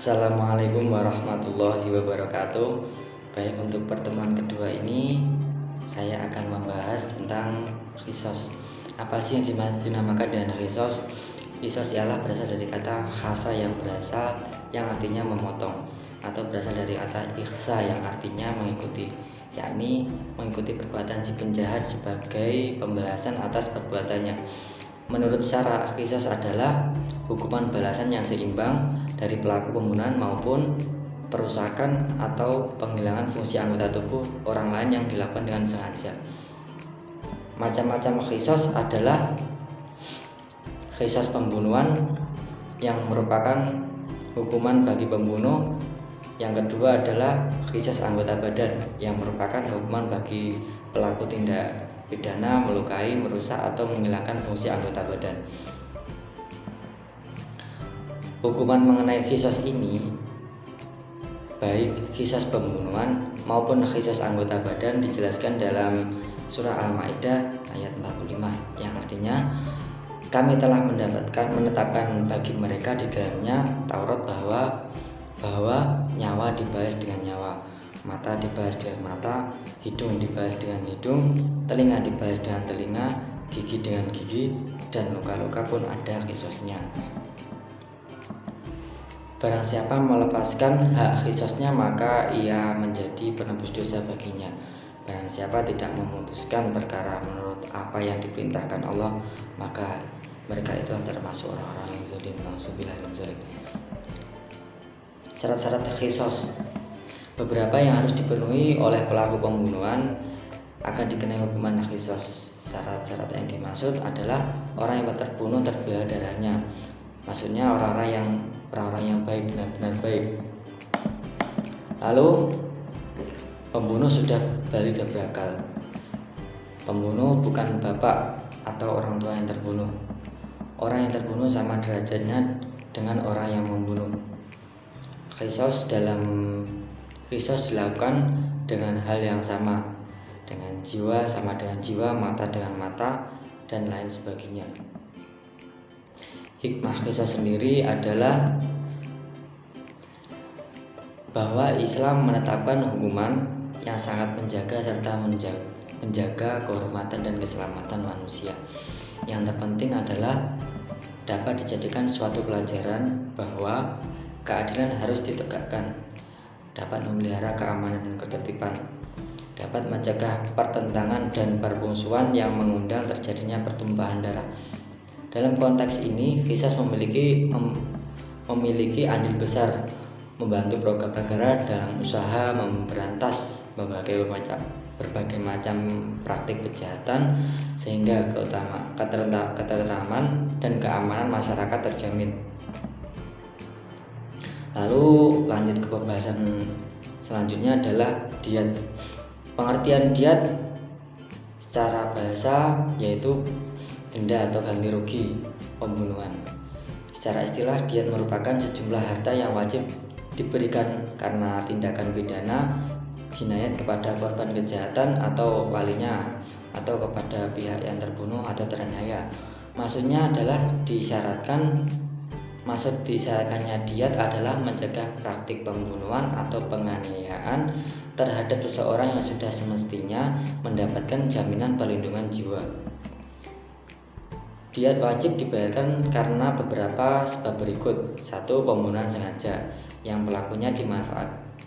Assalamualaikum warahmatullahi wabarakatuh. Baik, untuk pertemuan kedua ini saya akan membahas tentang qisas. Apa sih yang dinamakan dengan qisas? Qisas ialah berasal dari kata khasa yang artinya memotong, atau berasal dari kata ikhsa yang artinya mengikuti, yakni mengikuti perbuatan si penjahat sebagai pembalasan atas perbuatannya. Menurut syara, qisas adalah hukuman balasan yang seimbang dari pelaku pembunuhan maupun perusakan atau penghilangan fungsi anggota tubuh orang lain yang dilakukan dengan sengaja. Macam-macam qisas adalah qisas pembunuhan yang merupakan hukuman bagi pembunuh. Yang kedua adalah qisas anggota badan yang merupakan hukuman bagi pelaku tindak pidana melukai, merusak atau menghilangkan fungsi anggota badan. Hukuman mengenai qisas ini, baik qisas pembunuhan maupun qisas anggota badan, dijelaskan dalam surah Al-Maidah ayat 45, yang artinya kami telah menetapkan bagi mereka di dalamnya Taurat bahwa nyawa dibalas dengan nyawa, mata dibalas dengan mata, hidung dibalas dengan hidung, telinga dibalas dengan telinga, gigi dengan gigi, dan luka-luka pun ada qisasnya. Barang siapa melepaskan hak qisasnya, maka ia menjadi penebus dosa baginya. Barang siapa tidak memutuskan perkara menurut apa yang diperintahkan Allah, maka mereka itu termasuk orang-orang yang zalim. Nauzubillah min dzalik. Syarat-syarat qisas. Beberapa yang harus dipenuhi oleh pelaku pembunuhan akan dikenai hukuman qisas. Syarat-syarat yang dimaksud adalah orang yang terbunuh terbelah darahnya. Maksudnya orang-orang yang baik, benar-benar baik. Lalu pembunuh sudah balik ke berakal. Pembunuh bukan bapak atau orang tua yang terbunuh. Orang yang terbunuh sama derajatnya dengan orang yang membunuh. Qisas dilakukan dengan hal yang sama, dengan jiwa sama dengan jiwa, mata dengan mata, dan lain sebagainya. Hikmah qisas sendiri adalah bahwa Islam menetapkan hukuman yang sangat menjaga serta menjaga kehormatan dan keselamatan manusia. Yang terpenting adalah dapat dijadikan suatu pelajaran bahwa keadilan harus ditegakkan, dapat memelihara keamanan dan ketertiban, dapat mencegah pertentangan dan permusuhan yang mengundang terjadinya pertumpahan darah. Dalam konteks ini, qisas memiliki andil besar membantu program negara dalam usaha memberantas berbagai macam praktik kejahatan, sehingga ketentraman dan keamanan masyarakat terjamin. Lalu lanjut ke pembahasan selanjutnya adalah diat. Pengertian diat secara bahasa yaitu denda atau ganti rugi pembunuhan. Secara istilah, diat merupakan sejumlah harta yang wajib diberikan karena tindakan pidana jinayat kepada korban kejahatan atau walinya, atau kepada pihak yang terbunuh atau teraniaya. Maksud disyaratkannya diat adalah mencegah praktik pembunuhan atau penganiayaan terhadap seseorang yang sudah semestinya mendapatkan jaminan perlindungan jiwa. Diat wajib dibayarkan karena beberapa sebab berikut. 1. Pembunuhan sengaja, yang pelakunya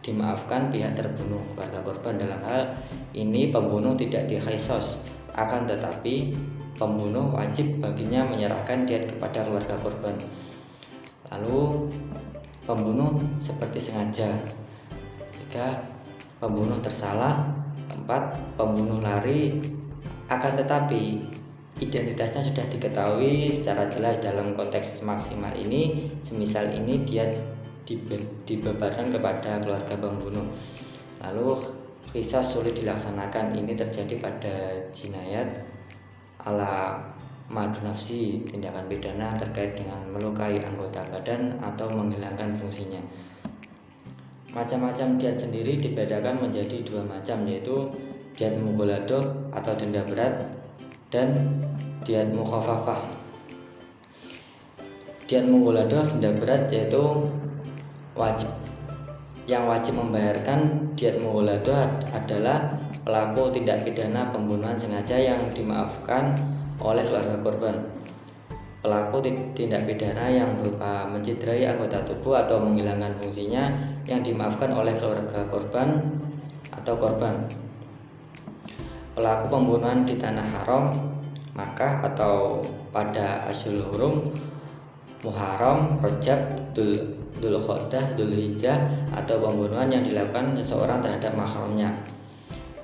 dimaafkan pihak terbunuh. Kepada korban dalam hal ini pembunuh tidak diqisas, akan tetapi pembunuh wajib baginya menyerahkan diat kepada keluarga korban. Lalu pembunuh seperti sengaja. 3. Pembunuh tersalah. 4. Pembunuh lari akan tetapi identitasnya sudah diketahui secara jelas. Dalam konteks maksimal ini, semisal ini dia dibebankan kepada keluarga pembunuh. Lalu qisas sulit dilaksanakan. Ini terjadi pada jinayat ala madu nafsi, tindakan pidana terkait dengan melukai anggota badan atau menghilangkan fungsinya. Macam-macam diat sendiri dibedakan menjadi 2 macam, yaitu diat mughaladah atau denda berat dan diat mukhafafah. Diat mughaladah denda berat yaitu Yang wajib membayarkan diat mughaladah adalah pelaku tindak pidana pembunuhan sengaja yang dimaafkan oleh keluarga korban. Pelaku tindak pidana yang berupa mencederai anggota tubuh atau menghilangkan fungsinya yang dimaafkan oleh keluarga korban atau korban. Pelaku pembunuhan di tanah haram, Makkah atau pada Ashhurul Hurum, Muharram, Rajab, Dzulqa'dah, Dzulhijjah, atau pembunuhan yang dilakukan seseorang terhadap mahramnya.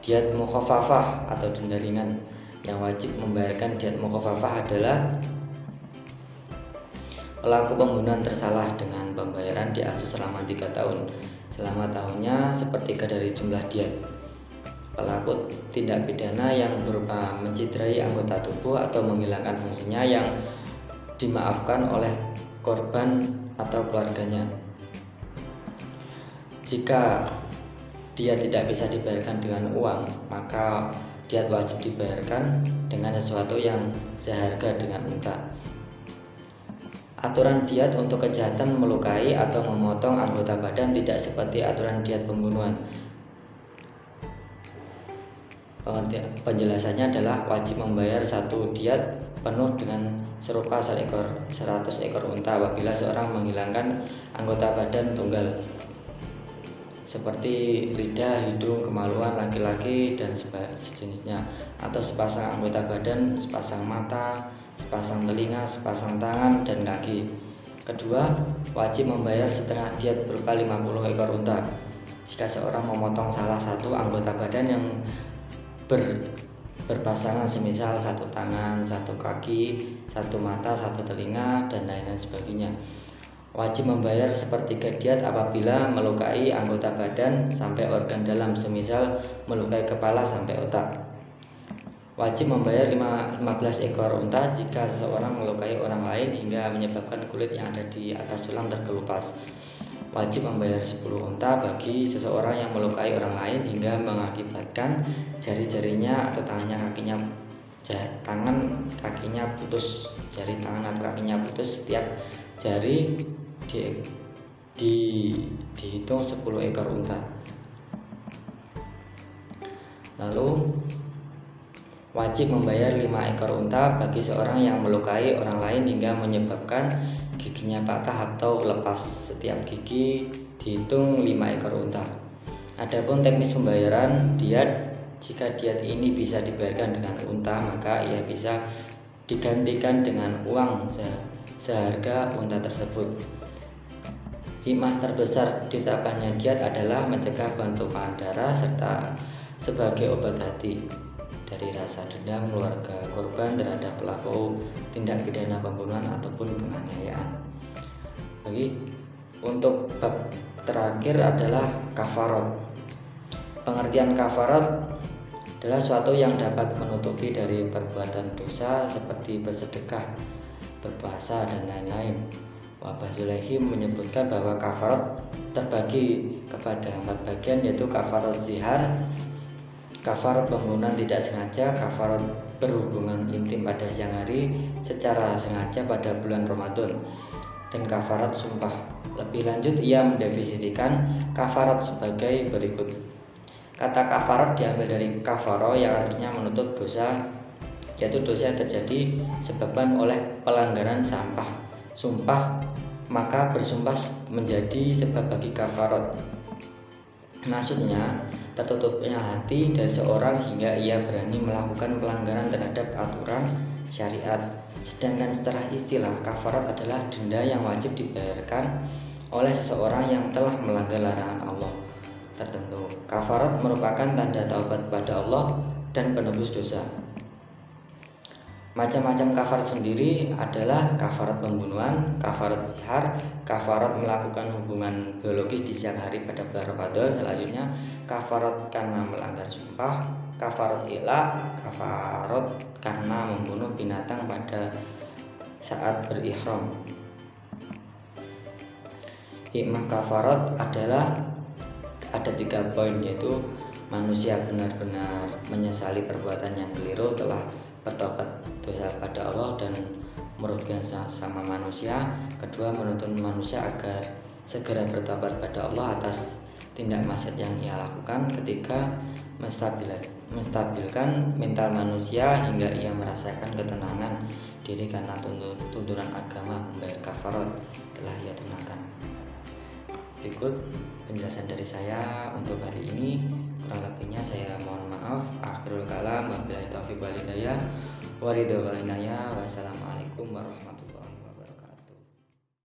Diat mukhafafah atau denda ringan. Yang wajib membayarkan diat mukhafafah adalah pelaku pembunuhan tersalah dengan pembayaran diasuh selama 3 tahun. Selama tahunnya sepertiga dari jumlah diat. Pelaku tindak pidana yang berupa mencederai anggota tubuh atau menghilangkan fungsinya yang dimaafkan oleh korban atau keluarganya. Jika dia tidak bisa dibayarkan dengan uang, maka diat wajib dibayarkan dengan sesuatu yang seharga dengan unta. Aturan diat untuk kejahatan melukai atau memotong anggota badan tidak seperti aturan diat pembunuhan. Penjelasannya adalah wajib membayar satu diat penuh dengan serupa 100 ekor unta apabila seorang menghilangkan anggota badan tunggal seperti lidah, hidung, kemaluan laki-laki dan sejenisnya, atau sepasang anggota badan, sepasang mata, sepasang telinga, sepasang tangan dan kaki. Kedua, wajib membayar setengah diat berupa 50 ekor unta jika seorang memotong salah satu anggota badan yang berpasangan, semisal satu tangan, satu kaki, satu mata, satu telinga, dan lain-lain sebagainya. Wajib membayar sepertiga diat apabila melukai anggota badan sampai organ dalam, semisal melukai kepala sampai otak. Wajib membayar 15 ekor unta jika seseorang melukai orang lain hingga menyebabkan kulit yang ada di atas tulang terkelupas. Wajib membayar 10 unta bagi seseorang yang melukai orang lain hingga mengakibatkan jari-jarinya atau tangan kakinya putus. Jari tangan atau kakinya putus, setiap jari dihitung 10 ekor unta. Lalu wajib membayar 5 ekor unta bagi seorang yang melukai orang lain hingga menyebabkan giginya patah atau lepas. Setiap gigi dihitung 5 ekor unta. Adapun teknis pembayaran diat, jika diat ini bisa dibayarkan dengan unta, maka ia bisa digantikan dengan uang seharga unta tersebut. Hikmah terbesar ditetapkannya diat adalah mencegah pentumpahan darah serta sebagai obat hati dari rasa dendam keluarga korban terhadap pelaku tindak pidana pembunuhan ataupun penganiayaan. Jadi untuk bab terakhir adalah kafarat. Pengertian kafarat adalah suatu yang dapat menutupi dari perbuatan dosa seperti bersedekah, berpuasa, dan lain-lain. Wabah Zulaihim menyebutkan bahwa kafarat terbagi kepada 4 bagian, yaitu kafarat zihar, kafarat pembunuhan tidak sengaja, kafarat berhubungan intim pada siang hari secara sengaja pada bulan Ramadan, dan kafarat sumpah. Lebih lanjut, ia mendefinisikan kafarat sebagai berikut. Kata kafarat diambil dari kafaro yang artinya menutup dosa, yaitu dosa yang terjadi sebabkan oleh pelanggaran sumpah, maka bersumpah menjadi sebab bagi kafarat. Maksudnya, tertutupnya hati dari seorang hingga ia berani melakukan pelanggaran terhadap aturan syariat. Sedangkan setelah istilah, kafarat adalah denda yang wajib dibayarkan oleh seseorang yang telah melanggar larangan Allah tertentu. Kafarat merupakan tanda taubat pada Allah dan penebus dosa. Macam-macam kafarat sendiri adalah kafarat pembunuhan, kafarat zihar, kafarat melakukan hubungan biologis di siang hari pada bulan Ramadan. Selanjutnya kafarat karena melanggar sumpah, kafarat ilah, kafarat karena membunuh binatang pada saat berihram. Hikmah kafarat adalah ada 3 poin, yaitu manusia benar-benar menyesali perbuatan yang keliru, telah bertobat dosa pada Allah dan merugikan sama manusia. Kedua, menuntun manusia agar segera bertobat pada Allah atas tindak maksiat yang ia lakukan ketika menstabilkan mental manusia hingga ia merasakan ketenangan diri karena tuntunan agama membayar kafarat telah ia tunaikan. Berikut penjelasan dari saya untuk hari ini. Kurang lebihnya saya mohon maaf. Akhirul kalam, wabillahi taufiq wal hidayah. Wassalamualaikum warahmatullahi wabarakatuh.